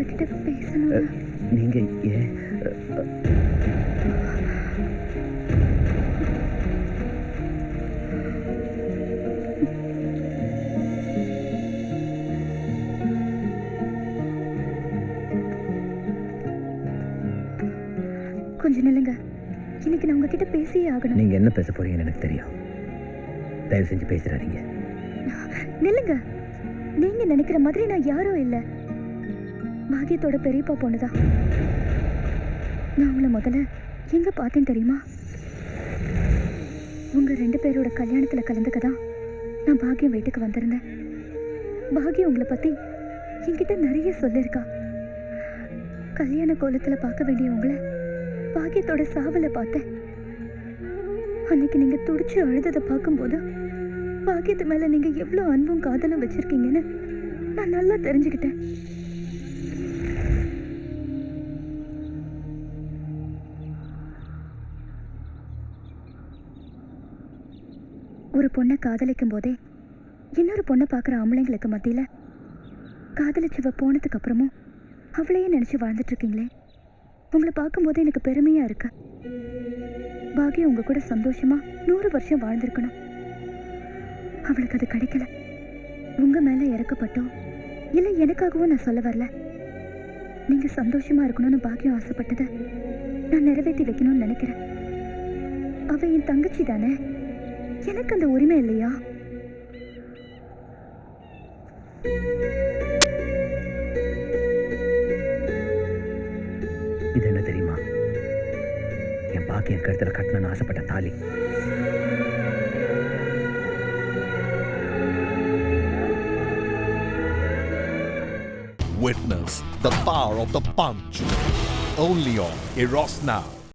உங்ககிட்ட பேசணும். நீங்க ஏன் கொஞ்சம் நில்லுங்க. இன்னைக்கு நான் உங்ககிட்ட பேசியே ஆகணும். நீங்க என்ன பேச போறீங்கன்னு எனக்கு தெரியும். தயவு செஞ்சு பேசுறாதீங்க. நில்லுங்க. நீங்க நினைக்கிற மாதிரி நான் யாரும் இல்ல. பாக்கியத்தோட பெரியப்பா பொண்ணுதான். நான் உங்களை முதல்ல எங்க பார்த்தேன் தெரியுமா? உங்க 2 பேரோட கல்யாணத்துல கலந்துக்கதான் நான் பாக்கியம் வீட்டுக்கு வந்திருந்தேன். பாக்கியம் உங்களை பத்தி என்கிட்ட நிறைய சொல்லியிருக்கா. கல்யாண கோலத்துல பார்க்க வேண்டிய உங்களை பாக்கியத்தோட சாவல பார்த்தேன். அன்னைக்கு நீங்க துடிச்சு அழுததை பார்க்கும்போது பாக்கியத்து மேல நீங்க எவ்வளவு அன்பும் காதலும் வச்சிருக்கீங்கன்னு நான் நல்லா தெரிஞ்சுக்கிட்டேன். ஒரு பொண்ணை காதலிக்கும் போதே இன்னொரு பொண்ணை பார்க்குற ஆம்பளைங்களுக்கு மத்தியில காதலிச்சவ போனதுக்கு அப்புறமும் அவளையே நினைச்சு வாழ்ந்துட்டு இருக்கீங்களே, உங்களை பார்க்கும்போது எனக்கு பெருமையா இருக்கு. பாக்கியம் உங்க கூட சந்தோஷமா 100 வருஷம் வாழ்ந்திருக்கணும். அவளுக்கு அது கிடைக்கல. உங்க மேல இறக்கப்பட்டோ இல்லை எனக்காகவும் நான் சொல்ல வரல. நீங்க சந்தோஷமா இருக்கணும்னு பாக்கியம் ஆசைப்பட்டதை நான் நிறைவேற்றி வைக்கணும்னு நினைக்கிறேன். அவ என் தங்கச்சி தானே, எனக்கு அந்த உரிமை இல்லையா? இது என்ன தெரியுமா? என் பாக்கியம் கருத்துல கட்டணும்னு ஆசைப்பட்ட தாலி. Witness the power of the punch. Only on Eros Now.